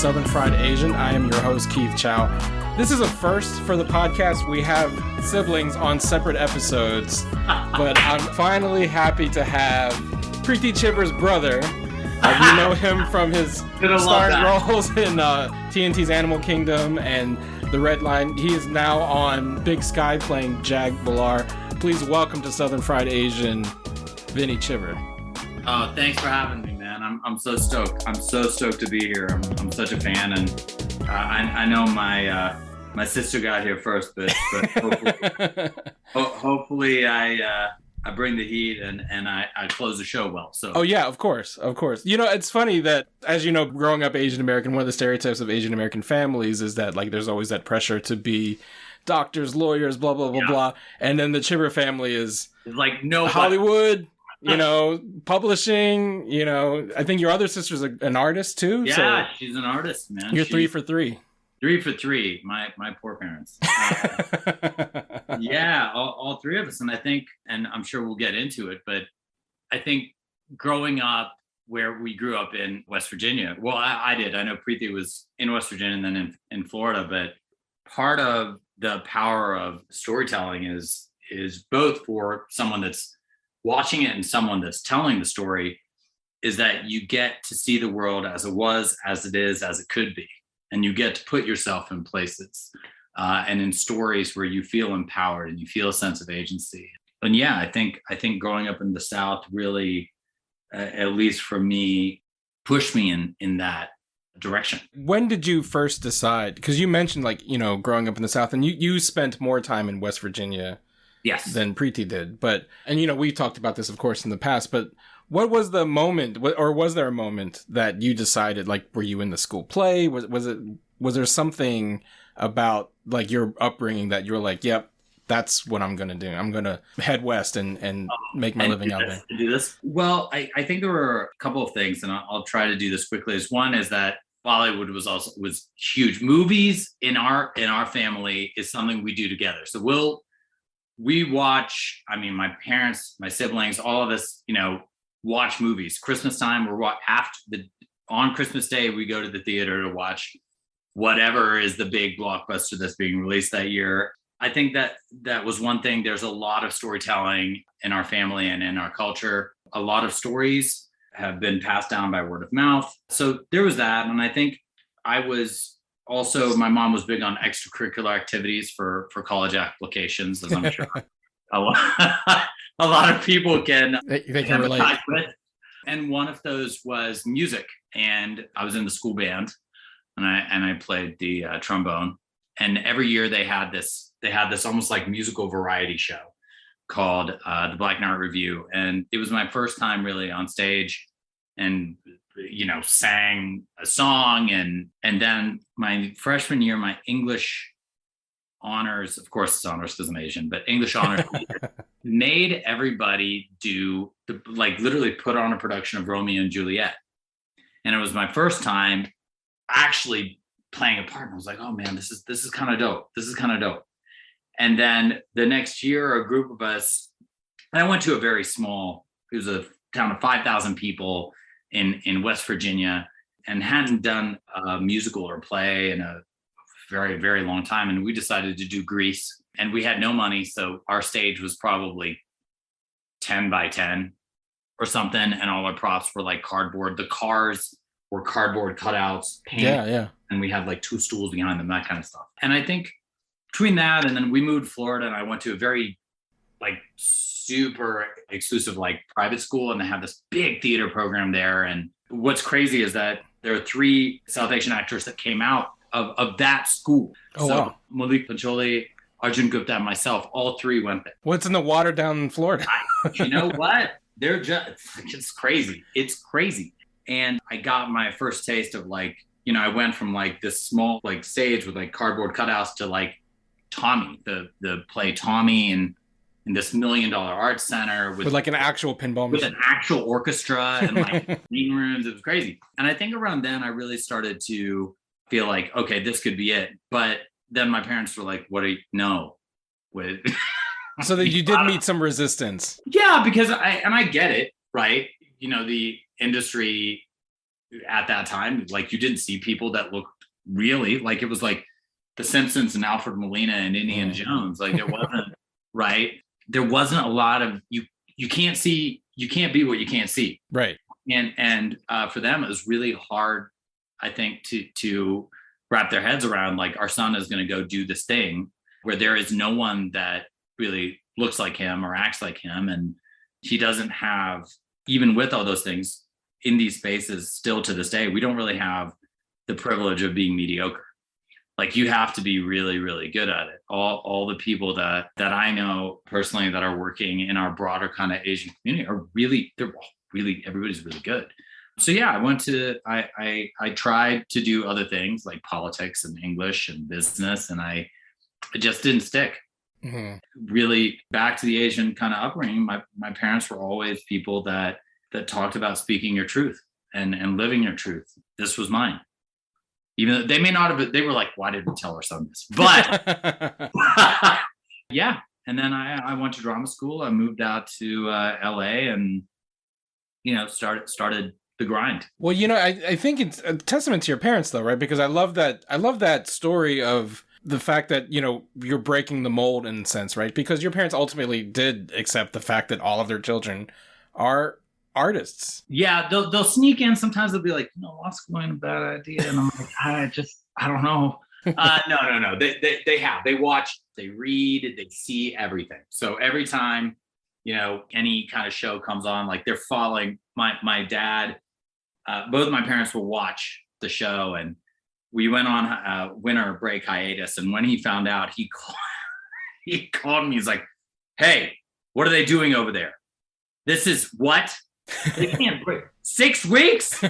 Southern Fried Asian. I am your host, Keith Chow. This is a first for the podcast. We have siblings on separate episodes, but I'm finally happy to have Vinny Chhibber's brother. You know him from his starring roles in TNT's Animal Kingdom and The Red Line. He is now on Big Sky playing Jag Balar. Please welcome to Southern Fried Asian, Vinny Chhibber. Oh, thanks for having me, man. I'm so stoked. I'm so stoked to be here. I'm such a fan, and I know my sister got here first, but hopefully I bring the heat and I close the show well. So. Oh yeah, of course. You know, it's funny that, as you know, growing up Asian American, one of the stereotypes of Asian American families is that like there's always that pressure to be doctors, lawyers, blah blah blah blah, and then the Chhibber family is like no Hollywood. You know, publishing, you know, I think your other sister's an artist too. Yeah, so she's an artist, man. You're 3 for 3. 3 for 3. My poor parents. Yeah, all three of us. And I think, and I'm sure we'll get into it, but I think growing up where we grew up in West Virginia, well, I did. I know Preeti was in West Virginia and then in Florida, but part of the power of storytelling is both for someone that's watching it and someone that's telling the story, is that you get to see the world as it was, as it is, as it could be. And you get to put yourself in places and in stories where you feel empowered and you feel a sense of agency. And yeah, I think growing up in the South really, at least for me, pushed me in that direction. When did you first decide? Because you mentioned, like, you know, growing up in the South, and you spent more time in West Virginia. Yes. Than Preeti did. But, and you know, we talked about this, of course, in the past, but what was the moment, or was there a moment that you decided, like, were you in the school play? Was there something about, like, your upbringing that you were like, yep, that's what I'm going to do. I'm going to head west and make my living out there. Do this? Well, I think there were a couple of things, and I'll try to do this quickly. One is that Bollywood was huge. Movies in our family is something we do together. So we watch, I mean, my parents, my siblings, all of us, you know, watch movies. Christmas time, on Christmas Day, we go to the theater to watch whatever is the big blockbuster that's being released that year. I think that was one thing. There's a lot of storytelling in our family and in our culture. A lot of stories have been passed down by word of mouth. So there was that. And I think my mom was big on extracurricular activities for college applications, as I'm sure a lot of people can relate with. And one of those was music. And I was in the school band, and I played the trombone. And every year they had this almost like musical variety show called the Black and Art Review. And it was my first time really on stage, and you know, sang a song, and then my freshman year, my English honors, of course it's honors because I'm Asian, but English honors made everybody literally put on a production of Romeo and Juliet. And it was my first time actually playing a part, and I was like, oh man, this is kind of dope. This is kind of dope. And then the next year, a group of us, and I went to it was a town of 5,000 people in West Virginia, and hadn't done a musical or play in a very, very long time. And we decided to do Grease, and we had no money. So our stage was probably 10 by 10 or something. And all our props were like cardboard. The cars were cardboard cutouts, paint. Yeah. And we had like 2 stools behind them, that kind of stuff. And I think between that, and then we moved to Florida, and I went to a very like super exclusive like private school, and they have this big theater program there. And what's crazy is that there are 3 South Asian actors that came out of that school. Oh, so wow. Malik Pancholi, Arjun Gupta, and myself, all 3 went there. What's in the water down in Florida? You know what? They're it's crazy. It's crazy. And I got my first taste of like, you know, I went from like this small like stage with like cardboard cutouts to like Tommy, the play Tommy, and in this $1 million art center with like an actual pinball with machine. an actual orchestra and like green rooms. It was crazy. And I think around then I really started to feel like, okay, this could be it. But then my parents were like, no. So that you did meet some resistance. Yeah, because I get it, right? You know, the industry at that time, like you didn't see people that looked really like it was like The Simpsons and Alfred Molina and Indiana Jones. Like there wasn't right. There wasn't a lot of you can't be what you can't see. Right. And for them, it was really hard, I think, to wrap their heads around like our son is going to go do this thing where there is no one that really looks like him or acts like him. And he doesn't have, even with all those things in these spaces still to this day, we don't really have the privilege of being mediocre. Like you have to be really, really good at it. All the people that I know personally that are working in our broader kind of Asian community are really, everybody's really good. So yeah, I tried to do other things like politics and English and business, and it just didn't stick. Really, back to the Asian kind of upbringing, my parents were always people that talked about speaking your truth and living your truth. This was mine. Even though they may not have, they were like, why did we tell our son this? But yeah. And then I went to drama school. I moved out to LA and, started the grind. Well, I think it's a testament to your parents though, right? Because I love that story of the fact that, you're breaking the mold in a sense, right? Because your parents ultimately did accept the fact that all of their children are artists. Yeah, they'll sneak in. Sometimes they'll be like, law school ain't a bad idea. And I'm like, I don't know. No. They watch, they read, they see everything. So every time, any kind of show comes on, like they're following my dad, both my parents will watch the show, and we went on a winter break hiatus. And when he found out, he called me. He's like, hey, what are they doing over there? This is what? They can't break 6 weeks.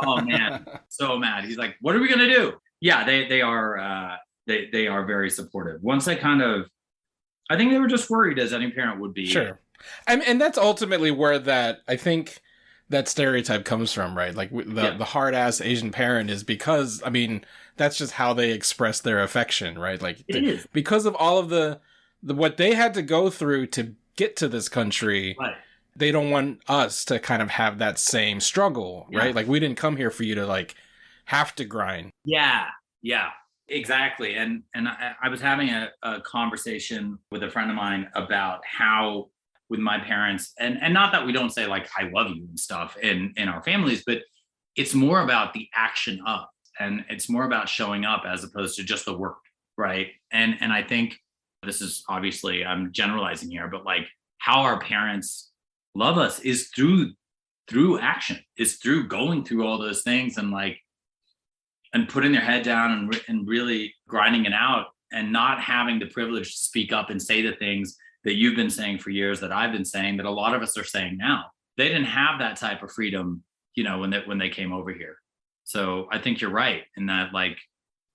Oh man, so mad. He's like, what are we gonna do? Yeah, they are very supportive. Once I think they were just worried, as any parent would be. Sure. And that's ultimately where I think that stereotype comes from, right? Like the hard ass Asian parent is because, that's just how they express their affection, right? Like it is. Because of all of the what they had to go through to get to this country. Right. They don't want us to kind of have that same struggle, right? Yeah. Like we didn't come here for you to like have to grind. Yeah, exactly. And I was having a conversation with a friend of mine about how with my parents, and not that we don't say like, I love you and stuff in our families, but it's more about the action of, and it's more about showing up as opposed to just the work, right? And I think this is obviously, I'm generalizing here, but like how our parents love us is through action, is through going through all those things and putting their head down and really grinding it out and not having the privilege to speak up and say the things that you've been saying for years, that I've been saying, that a lot of us are saying now. They didn't have that type of freedom, when they came over here. So I think you're right in that, like,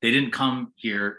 they didn't come here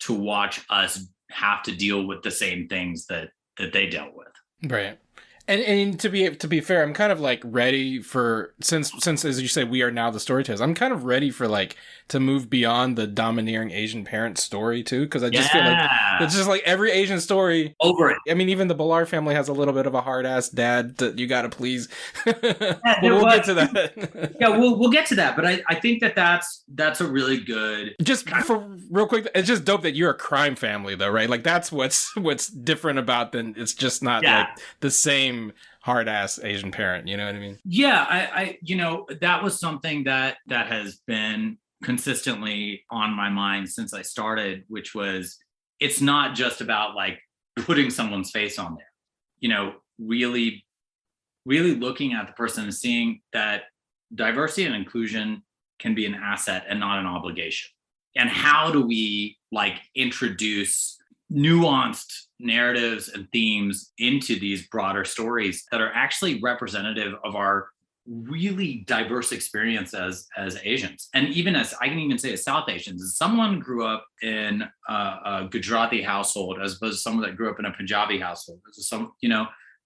to watch us have to deal with the same things that they dealt with. Right. And to be fair, I'm kind of like ready for, since as you say, we are now the storytellers, I'm kind of ready for like to move beyond the domineering Asian parent story too, because I just feel like it's just like every Asian story over it. Even the Bilar family has a little bit of a hard ass dad that you got to please. We'll get to that. Yeah, we'll get to that, but I think that's a really good. Just for real quick, it's just dope that you're a crime family though, right? Like that's what's different about than it's just not like the same hard ass Asian parent, you know what I mean? Yeah, I that was something that has been consistently on my mind since I started, which was, it's not just about like putting someone's face on there, really looking at the person and seeing that diversity and inclusion can be an asset and not an obligation. And how do we like introduce nuanced narratives and themes into these broader stories that are actually representative of our really diverse experience as Asians, and even as I can even say as South Asians. As someone grew up in a Gujarati household as opposed to someone that grew up in a Punjabi household,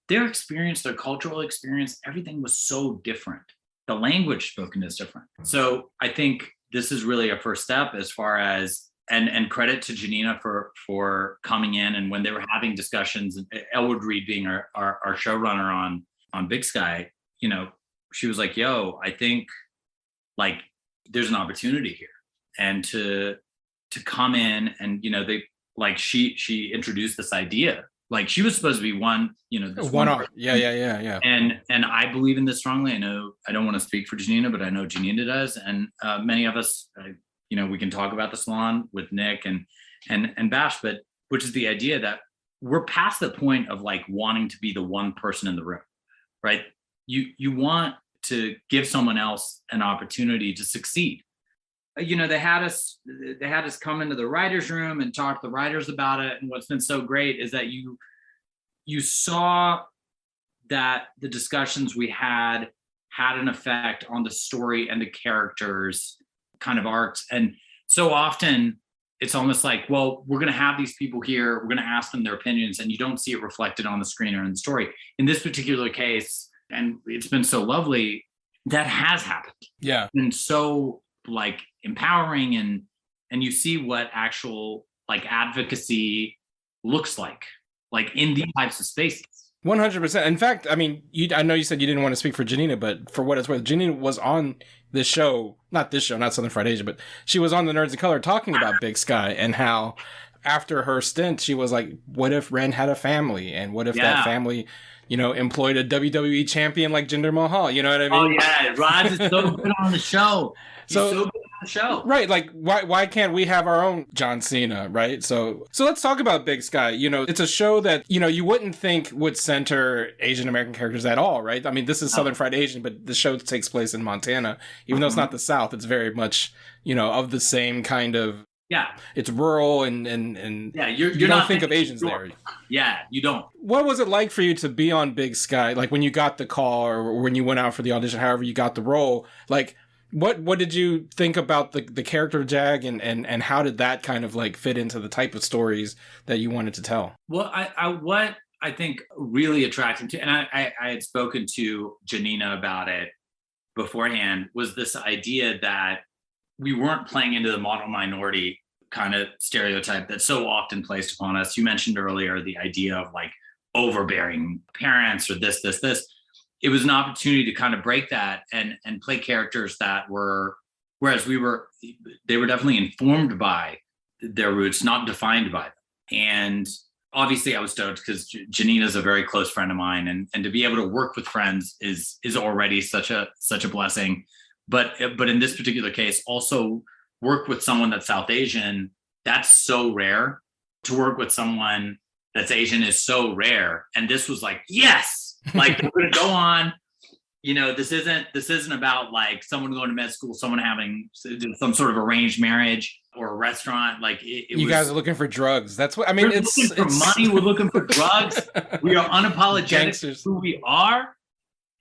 their experience, their cultural experience, everything was so different. The language spoken is different. So I think this is really a first step as far as, and credit to Janina for coming in, and when they were having discussions, Elwood Reed being our showrunner on Big Sky, she was like, yo, I think like there's an opportunity here, and to come in and, they, like, she introduced this idea, like she was supposed to be this one art. Yeah. And I believe in this strongly. I know I don't want to speak for Janina, but I know Janina does, and many of us, we can talk about the salon with Nick and Bash, but which is the idea that we're past the point of like wanting to be the one person in the room, right? You want to give someone else an opportunity to succeed. They had us come into the writers' room and talk to the writers about it. And what's been so great is that you saw that the discussions we had an effect on the story and the characters' kind of arcs. And so often it's almost like, well, we're going to have these people here, we're going to ask them their opinions, and you don't see it reflected on the screen or in the story. In this particular case, and it's been so lovely, that has happened. Yeah. And so like empowering, and you see what actual like advocacy looks like in these types of spaces. 100%. In fact, I mean, I know you said you didn't want to speak for Janina, but for what it's worth, Janina was on this show, not Southern Fried Asia, but she was on the Nerds of Color talking about Big Sky, and how after her stint, she was like, what if Ren had a family? And what if that family, employed a WWE champion like Jinder Mahal? You know what I mean? Oh yeah, Raj is so good on the show. He's so good on the show. Right, like why can't we have our own John Cena, right? So let's talk about Big Sky. It's a show that, you wouldn't think would center Asian American characters at all, right? I mean, this is Southern Fried Asian, but the show takes place in Montana. Even though it's not the South, it's very much, of the same kind of. Yeah, it's rural and yeah, you don't not think of Asians there. Yeah, you don't. What was it like for you to be on Big Sky? Like when you got the call or when you went out for the audition, however you got the role, like what did you think about the character of Jag and how did that kind of like fit into the type of stories that you wanted to tell? Well, what I think really attracted to, and I had spoken to Janina about it beforehand, was this idea that we weren't playing into the model minority kind of stereotype that's so often placed upon us. You mentioned earlier the idea of like overbearing parents or this. It was an opportunity to kind of break that and play characters that were, whereas they were definitely informed by their roots, not defined by them. And obviously I was stoked because Janina's a very close friend of mine, and to be able to work with friends is already such a blessing. But in this particular case, also work with someone that's South Asian, that's so rare. To work with someone that's Asian is so rare. And this was like, yes, like we're going to go on. This isn't about like someone going to med school, someone having some sort of arranged marriage or a restaurant. Like you guys are looking for drugs. That's what I mean. We're looking for money. We're looking for drugs. We are unapologetic for who we are,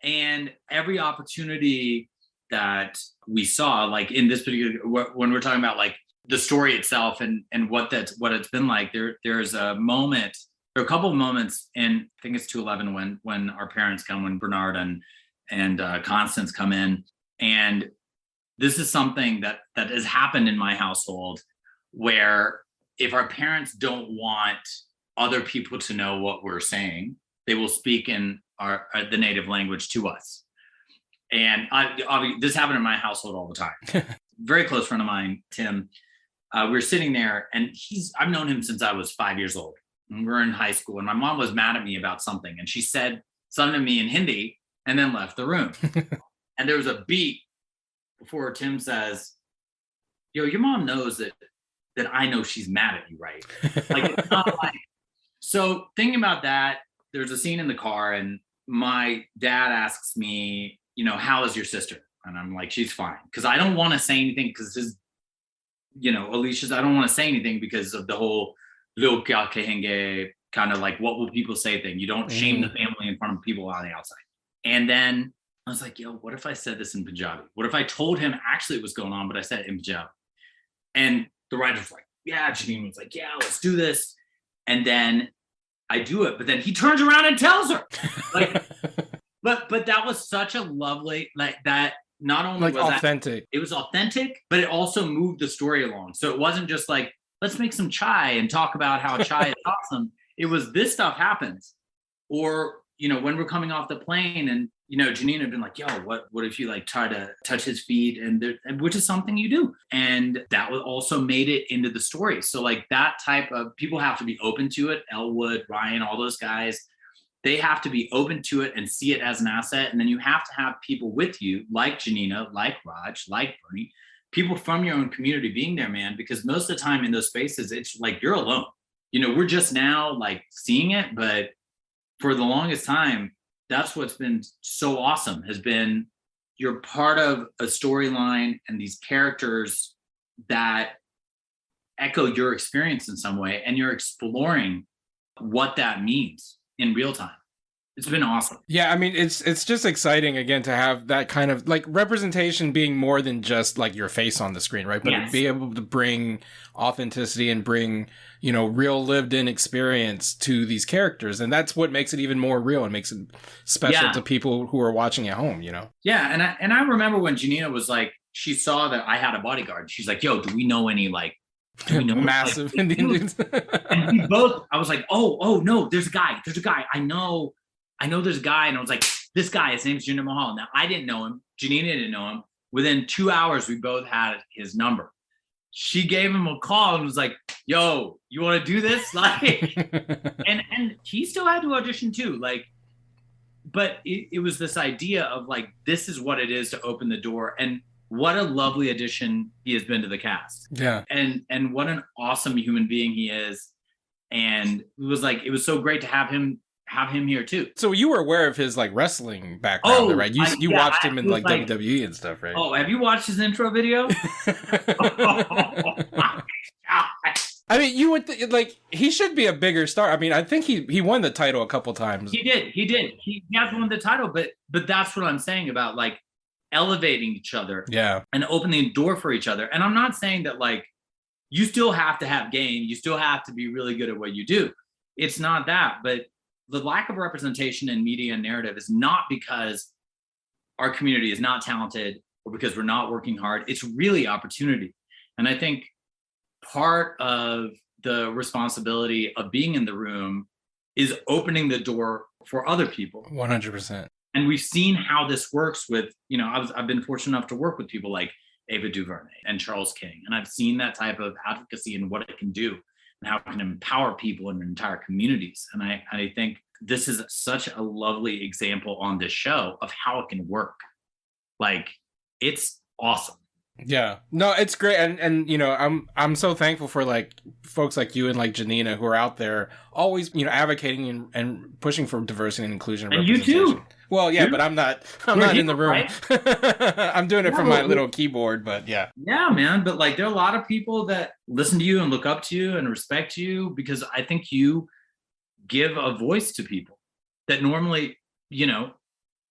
and every opportunity that we saw, like in this particular, when we're talking about like the story itself and what it's been like, there's a moment, there are a couple of moments in, I think it's 211 when our parents come, when Bernard and Constance come in, and this is something that has happened in my household, where if our parents don't want other people to know what we're saying, they will speak in the native language to us. And this happened in my household all the time. Very close friend of mine, Tim. We were sitting there, and I've known him since I was 5 years old. And we were in high school, and my mom was mad at me about something, and she said something to me in Hindi and then left the room. And there was a beat before Tim says, "Yo, your mom knows that I know she's mad at you, right?" Like, it's not like. So thinking about that, there's a scene in the car, and my dad asks me, how is your sister? And I'm like, she's fine. Because I don't want to say anything because Alicia's, I don't want to say anything because of the whole log kya kahenge kind of like, what will people say thing. You don't shame the family in front of people on the outside. And then I was like, yo, what if I said this in Punjabi? What if I told him actually what's going on, but I said it in Punjabi? And the writer was like, yeah. Janine was like, yeah, let's do this. And then I do it, but then he turns around and tells her. Like, but that was such a lovely, like that. Not only like was authentic, it was authentic, but it also moved the story along. So it wasn't just like, let's make some chai and talk about how chai is awesome. It was, this stuff happens, or when we're coming off the plane and, Janina had been like, yo, what if you like try to touch his feet? And which is something you do. And that also made it into the story. So like that type of people have to be open to it. Elwood, Ryan, all those guys, they have to be open to it and see it as an asset. And then you have to have people with you like Janina, like Raj, like Bernie, people from your own community being there, man, because most of the time in those spaces, it's like you're alone. We're just now like seeing it, but for the longest time, that's what's been so awesome has been you're part of a storyline and these characters that echo your experience in some way, and you're exploring what that means in real time. It's been awesome. Yeah, I mean, it's just exciting again to have that kind of like representation being more than just like your face on the screen, right? But Yes. be able to bring authenticity and bring, real lived in experience to these characters. And that's what makes it even more real and makes it special to people who are watching at home, Yeah, and I remember when Janina was like, she saw that I had a bodyguard. She's like, yo, do we know any like massive Indian dudes? And we both, I was like, oh no, there's a guy. I know there's a guy. And I was like, this guy, his name's Jinder Mahal. Now, I didn't know him. Janina didn't know him. Within 2 hours, we both had his number. She gave him a call and was like, yo, you want to do this? Like, and he still had to audition too. Like, but it was this idea of like, this is what it is to open the door. And what a lovely addition he has been to the cast. Yeah. And what an awesome human being he is. And it was so great to have him here too. So you were aware of his like wrestling background, right? You watched him in like WWE and stuff, right? Oh, have you watched his intro video? I mean, you would he should be a bigger star. I mean, I think he won the title a couple times. He did. He has won the title, but that's what I'm saying about like elevating each other, and opening the door for each other. And I'm not saying that like you still have to have game, you still have to be really good at what you do. It's not that, but the lack of representation in media and narrative is not because our community is not talented or because we're not working hard. It's really opportunity. And I think part of the responsibility of being in the room is opening the door for other people. 100%. And we've seen how this works with, I've been fortunate enough to work with people like Ava DuVernay and Charles King. And I've seen that type of advocacy and what it can do and how it can empower people in entire communities. And I think this is such a lovely example on this show of how it can work. Like, it's awesome. Yeah, no, it's great. And I'm so thankful for like folks like you and like Janina who are out there always, advocating and pushing for diversity and inclusion. And you too. Well, yeah, but I'm not in the room. Right? I'm doing it from my little keyboard, but yeah. Yeah, man. But like, there are a lot of people that listen to you and look up to you and respect you because I think you give a voice to people that normally,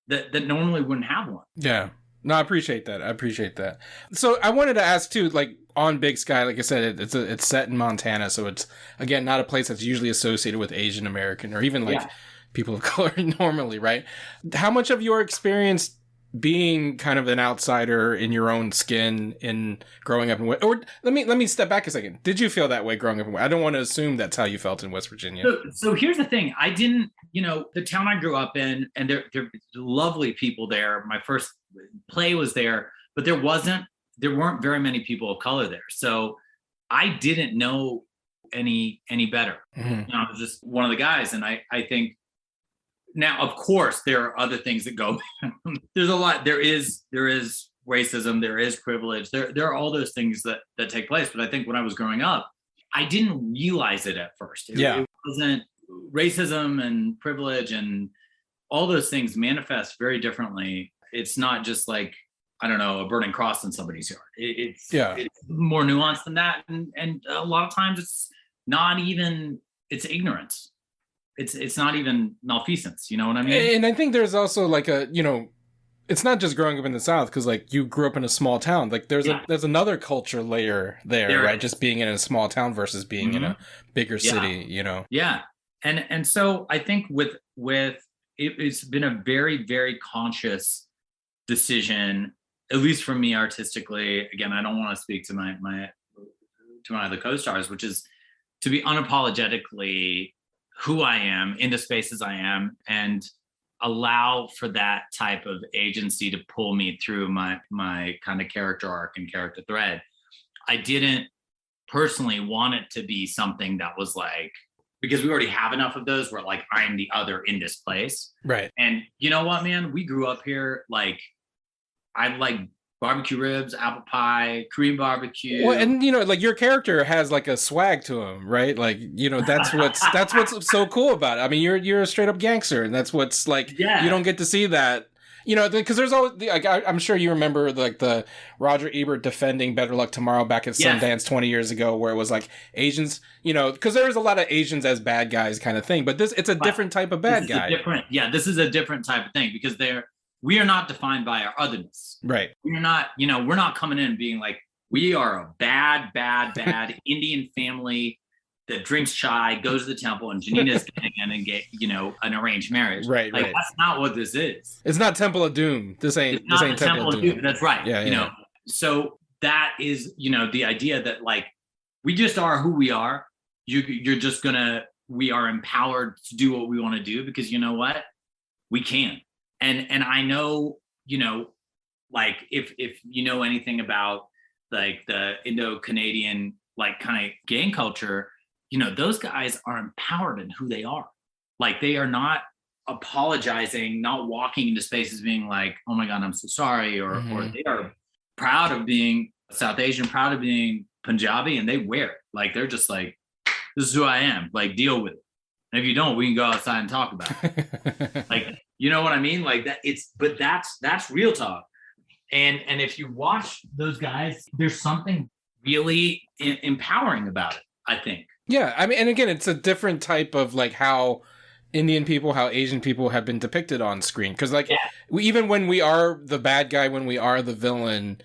that normally wouldn't have one. Yeah. No, I appreciate that. So I wanted to ask too, like on Big Sky, like I said, it's set in Montana. So it's, again, not a place that's usually associated with Asian American or even like people of color normally, right? How much of your experience being kind of an outsider in your own skin in growing up in, or let me step back a second. Did you feel that way growing up in, I don't want to assume that's how you felt in West Virginia. So here's the thing. I didn't, the town I grew up in, and they're lovely people there. My first play was there, but there weren't very many people of color there. So I didn't know any better. Mm-hmm. I was just one of the guys. And I think now, of course, there are other things that go. There's a lot. There is racism. There is privilege. There are all those things that take place. But I think when I was growing up, I didn't realize it at first. It wasn't racism and privilege and all those things manifest very differently. It's not just like, I don't know, a burning cross in somebody's yard. It's more nuanced than that. And a lot of times it's not even, it's ignorance. It's not even malfeasance, you know what I mean? And I think there's also like a, it's not just growing up in the South, because like you grew up in a small town. Like there's another culture layer there, right? Just being in a small town versus being in a bigger city, Yeah. And so I think with it's been a very, very conscious decision, at least for me artistically. Again, I don't want to speak to my other co-stars, which is to be unapologetically who I am in the spaces I am and allow for that type of agency to pull me through my kind of character arc and character thread. I didn't personally want it to be something that was like, because we already have enough of those where like I'm the other in this place. Right. And you know what, man? We grew up here, like I like barbecue ribs, apple pie, Korean barbecue. Well, and like your character has like a swag to him, right? Like, that's what's so cool about it. I mean, you're a straight up gangster, and that's what's like, you don't get to see that. Because there's always, like, I'm sure you remember like the Roger Ebert defending Better Luck Tomorrow back at Sundance 20 years ago, where it was like Asians, because there was a lot of Asians as bad guys kind of thing, but it's a different type of bad guy. This is a different type of thing because we are not defined by our otherness. Right. We're not, we're not coming in being like, we are a bad Indian family that drinks chai, goes to the temple, and Janina's getting in and get, an arranged marriage. Right, like, right. That's not what this is. It's not Temple of Doom. This ain't Temple of Doom. That's right. Yeah. So that is, the idea that like, we just are who we are. We are empowered to do what we want to do because you know what? We can. And I know, like if you know anything about like the Indo-Canadian, like kind of gang culture, those guys are empowered in who they are. Like they are not apologizing, not walking into spaces being like, oh my God, I'm so sorry. Or they are proud of being South Asian, proud of being Punjabi, and they wear it. Like they're just like, this is who I am, like deal with it. And if you don't, we can go outside and talk about it. Like, you know what I mean? Like that but that's real talk. And if you watch those guys, there's something really empowering about it, I think. Yeah, I mean, and again, it's a different type of like how Indian people, how Asian people have been depicted on screen. Because like even when we are the bad guy, when we are the villain,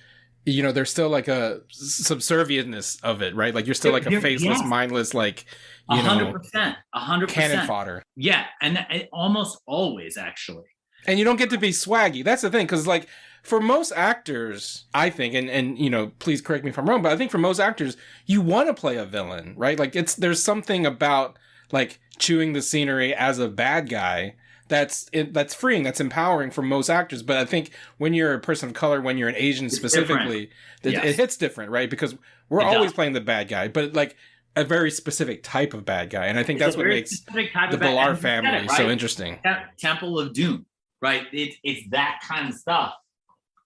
there's still like a subservientness of it, right? Like you're still like a faceless, mindless, like 100%, 100% cannon fodder. Yeah, and almost always actually. And you don't get to be swaggy. That's the thing, because like for most actors, I think, and please correct me if I'm wrong, but I think for most actors, you want to play a villain, right? Like there's something about like chewing the scenery as a bad guy that's freeing, that's empowering for most actors. But I think when you're a person of color, when you're an Asian specifically, it hits different, right? Because we're always playing the bad guy, but like a very specific type of bad guy. And I think that's what makes the Bilar family so interesting. That Temple of Doom, right? It's that kind of stuff.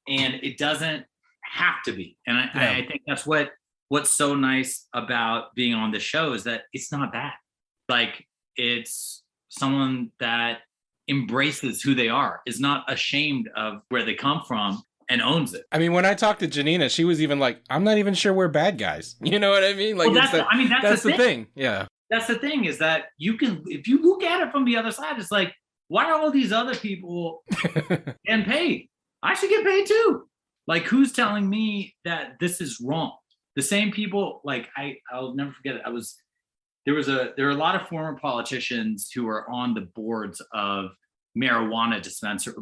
And it doesn't have to be. And I think that's what's so nice about being on the show is that it's not that. Like it's someone that embraces who they are, is not ashamed of where they come from and owns it. I mean, when I talked to Janina, she was even like, I'm not even sure we're bad guys. You know what I mean? Like, well, that's the thing. Yeah. That's the thing is that if you look at it from the other side, it's like, why are all these other people getting paid? I should get paid too. Like, who's telling me that this is wrong? The same people, like I'll never forget it. There are a lot of former politicians who are on the boards of marijuana dispenser,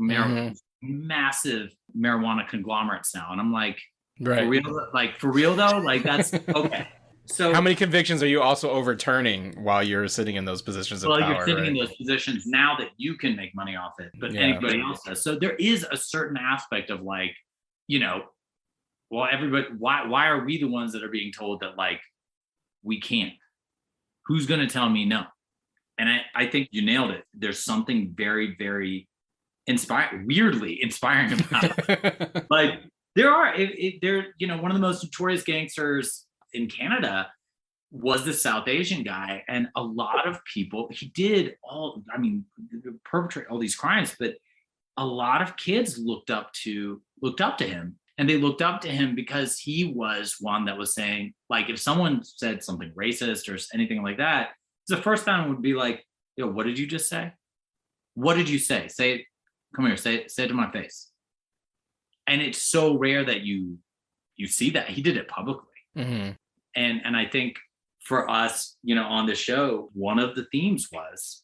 massive marijuana conglomerates now. And I'm like, right. For real though? Like that's okay. So how many convictions are you also overturning while you're sitting in those positions of power? Well, you're sitting in those positions now that you can make money off it, but anybody else does. So there is a certain aspect of like, well, everybody, why are we the ones that are being told that like we can't? Who's going to tell me no? And I think you nailed it. There's something very, very weirdly inspiring about it. Like one of the most notorious gangsters in Canada was the South Asian guy. And a lot of people, he did perpetrate all these crimes, but a lot of kids looked up to him. And they looked up to him because he was one that was saying, like, if someone said something racist or anything like that, the first time would be like, yo, what did you just say? What did you say? Say it. Come here. Say it to my face. And it's so rare that you see that. He did it publicly. Mm-hmm. And I think for us, on the show, one of the themes was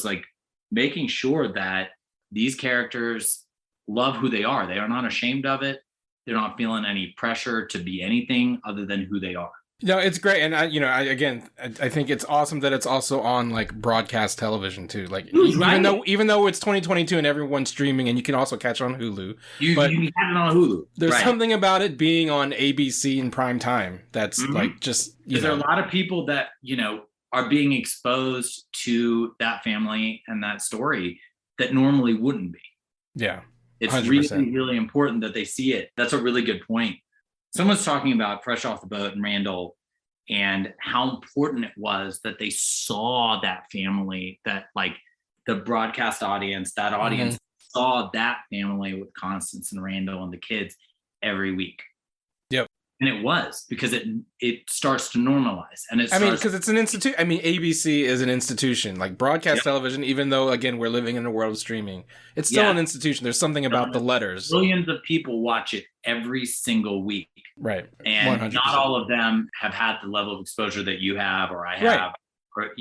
like making sure that these characters love who they are. They are not ashamed of it. They're not feeling any pressure to be anything other than who they are. No, it's great, and I think it's awesome that it's also on like broadcast television too. Like even though it's 2022 and everyone's streaming, and you can also catch on Hulu. You have it on Hulu. There's something about it being on ABC in prime time that's like just there are a lot of people that are being exposed to that family and that story that normally wouldn't be. Yeah, 100%. It's really, really important that they see it. That's a really good point. Someone's talking about Fresh Off the Boat and Randall and how important it was that they saw that family, that like the broadcast audience, that audience saw that family with Constance and Randall and the kids every week. Yep. And it was because it starts to normalize. And because it's an institute. I mean, ABC is an institution, like broadcast television, even though, again, we're living in a world of streaming. It's still an institution. There's something about the letters. Millions of people watch it every single week. Right. And 100%. Not all of them have had the level of exposure that you have or I have, or,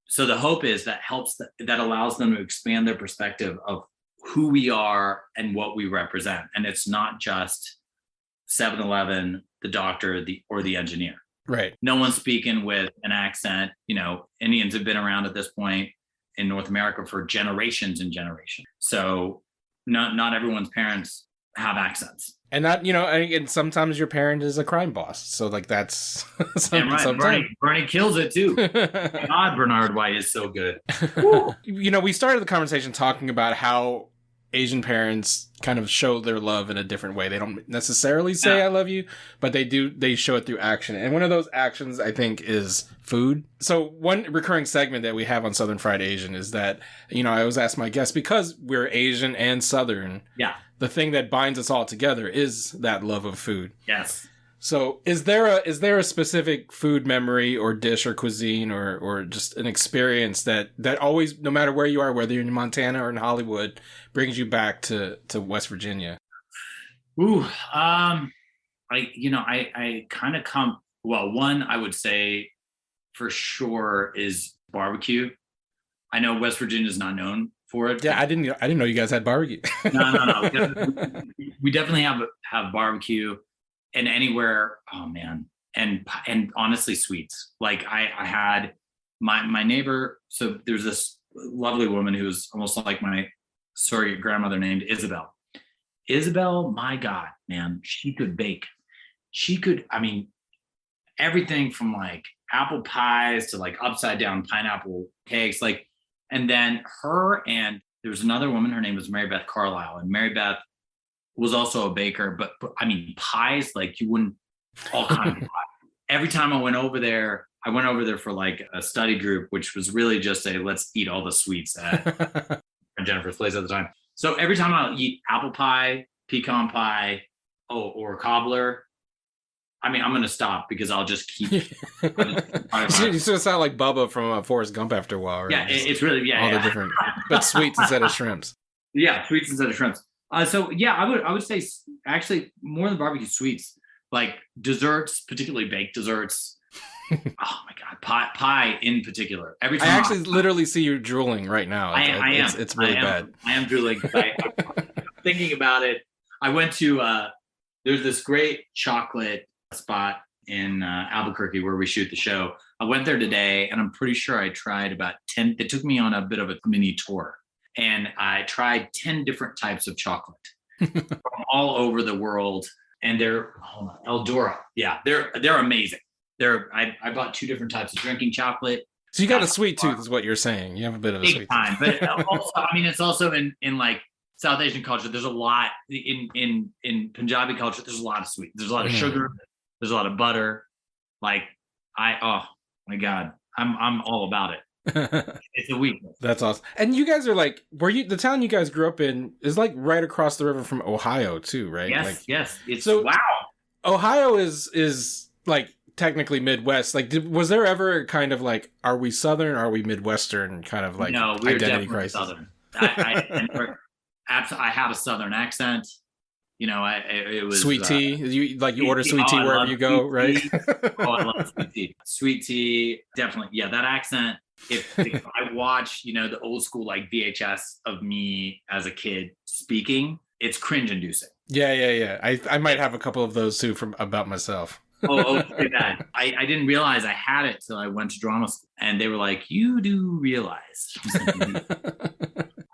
so the hope is that that allows them to expand their perspective of who we are and what we represent. And it's not just 7-Eleven, the doctor, or the engineer. Right. No one's speaking with an accent. Indians have been around at this point in North America for generations and generations. So not everyone's parents have accents. And that, and sometimes your parent is a crime boss. So like that's sometimes. Bernie kills it too. God, Bernard White is so good. We started the conversation talking about how Asian parents kind of show their love in a different way. They don't necessarily say I love you, but they show it through action. And one of those actions, I think, is food. So one recurring segment that we have on Southern Fried Asian is that, I always ask my guests, because we're Asian and Southern, the thing that binds us all together is that love of food. Yes. So is there a specific food memory or dish or cuisine or just an experience that always, no matter where you are, whether you're in Montana or in Hollywood, brings you back to West Virginia? I kind of come, one I would say for sure is barbecue. I know West Virginia is not known for it. Yeah, I didn't know you guys had barbecue. No. We definitely have barbecue. And anywhere, oh man, and honestly, sweets. Like I had my neighbor. So there's this lovely woman who's almost like my surrogate grandmother named Isabel. Isabel, my God, man, she could bake. Everything from like apple pies to like upside down pineapple cakes. Like, and then her and there was another woman. Her name was Mary Beth Carlisle, and Mary Beth was also a baker, but pies, like you wouldn't, all kinds of pie. Every time I went over there for like a study group, which was really just let's eat all the sweets at Jennifer's place at the time. So every time I'll eat apple pie, pecan pie, or cobbler, I'm going to stop because I'll just keep. You sort of sound like Bubba from Forrest Gump after a while, right? Yeah, it's really, all the different, but sweets instead of shrimps. Yeah, sweets instead of shrimps. I would say actually more than barbecue, sweets, like desserts, particularly baked desserts. Oh my God, pie in particular. Every time I actually literally see you drooling right now. I am. It's really bad. I am drooling. I'm thinking about it. I went to there's this great chocolate spot in Albuquerque where we shoot the show. I went there today, and I'm pretty sure I tried about 10. It took me on a bit of a mini tour. And I tried 10 different types of chocolate from all over the world. And they're Eldora. Yeah, they're amazing. I bought 2 different types of drinking chocolate. So you got a sweet tooth is what you're saying. You have a bit of a sweet tooth. But also, it's also in like South Asian culture, there's a lot in Punjabi culture, there's a lot of sweet. There's a lot of sugar, there's a lot of butter. Like oh my God, I'm all about it. It's a weakness. That's awesome. And you guys are like, the town you guys grew up in is like right across the river from Ohio too, right? Yes. Wow. Ohio is like technically Midwest. Like, was there ever kind of like, are we Southern? Are we Midwestern? Kind of like no, we're identity definitely crisis. Southern. I have a Southern accent. It was sweet tea. You order sweet tea wherever you go, right? I love sweet tea. Sweet tea, definitely. Yeah, that accent. If I watch, the old school like VHS of me as a kid speaking, it's cringe inducing. Yeah. I might have a couple of those too about myself. Okay, that. I didn't realize I had it till I went to drama school, and they were like, "You do realize?"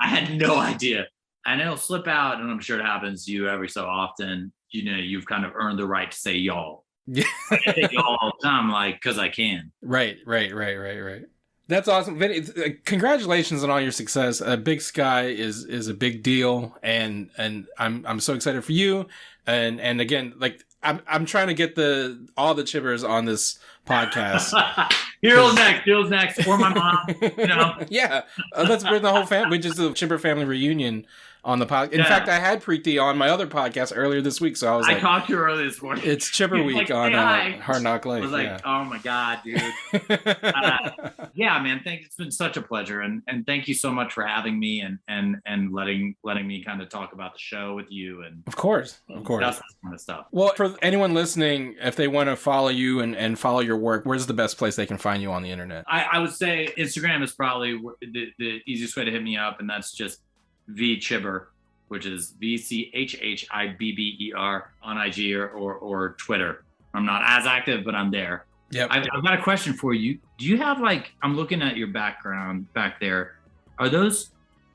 I had no idea, and it'll slip out, and I'm sure it happens to you every so often. You know, you've kind of earned the right to say y'all. Yeah. I say y'all all the time, like, because I can. Right. That's awesome, Vinny. Congratulations on all your success. Big Sky is a big deal, and I'm so excited for you. And again, like I'm trying to get all the Chhibbers on this podcast. Heroes next, or my mom. You know. Yeah, let's bring the whole family. We just did a Chhibber family reunion on the podcast. In fact, I had Preeti on my other podcast earlier this week, so I talked to her earlier this morning. It's Chhibber Week on Hard Knock Life. I was like, oh my god, dude. Yeah, man. It's been such a pleasure, and thank you so much for having me and letting me kind of talk about the show with you. And of course, that's this kind of stuff. Well, for anyone listening, if they want to follow you and follow your work, where's the best place they can find you on the internet? I would say Instagram is probably the easiest way to hit me up, and that's just V Chhibber, which is VCHHIBBER on IG or Twitter. I'm not as active, but I'm there. Yep. I've got a question for you. Do you have I'm looking at your background back there. Are those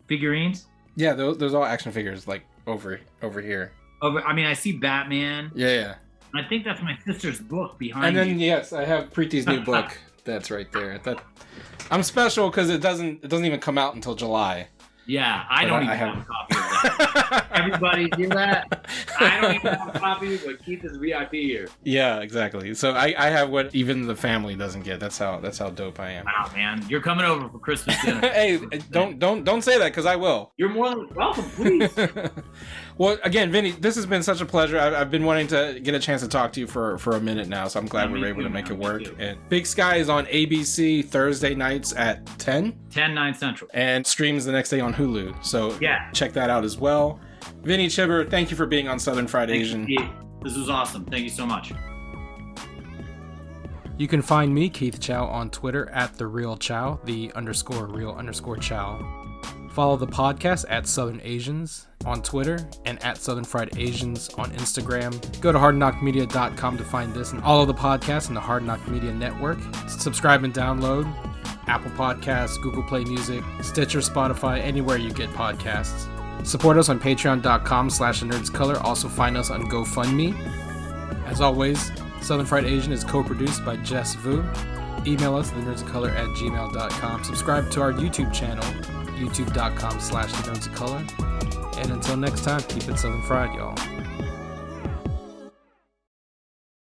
figurines? Yeah, those all action figures over here. I see Batman. Yeah. I think that's my sister's book behind you. And then you. Yes, I have Preeti's new book. That's right there. I'm special because it doesn't even come out until July. Yeah, I don't even have a copy of that. Everybody hear that? I don't even have a copy, but Keith is VIP here. Yeah, exactly. So I have what even the family doesn't get. That's how dope I am. Wow, man, you're coming over for Christmas dinner. Hey, don't say that because I will. You're more than welcome, please. Well, again, Vinny, this has been such a pleasure. I've been wanting to get a chance to talk to you for a minute now, so I'm glad we were able to make it work. And Big Sky is on ABC Thursday nights at 10? 9 Central. And streams the next day on Hulu. So yeah, check that out as well. Vinny Chhibber, thank you for being on Southern Fried Asian. This was awesome. Thank you so much. You can find me, Keith Chow, on Twitter at @TheRealChow, _real_Chow. Follow the podcast at Southern Asians on Twitter and at Southern Fried Asians on Instagram. Go to hardknockmedia.com to find this and all of the podcasts in the Hard Knock Media Network. Subscribe and download Apple Podcasts, Google Play Music, Stitcher, Spotify, anywhere you get podcasts. Support us on patreon.com/thenerdscolor. Also find us on GoFundMe. As always, Southern Fried Asian is co-produced by Jess Vu. Email us thenerdscolor@gmail.com. Subscribe to our YouTube channel, youtube.com/thenerdscolor. And until next time, keep it Southern Fried, y'all.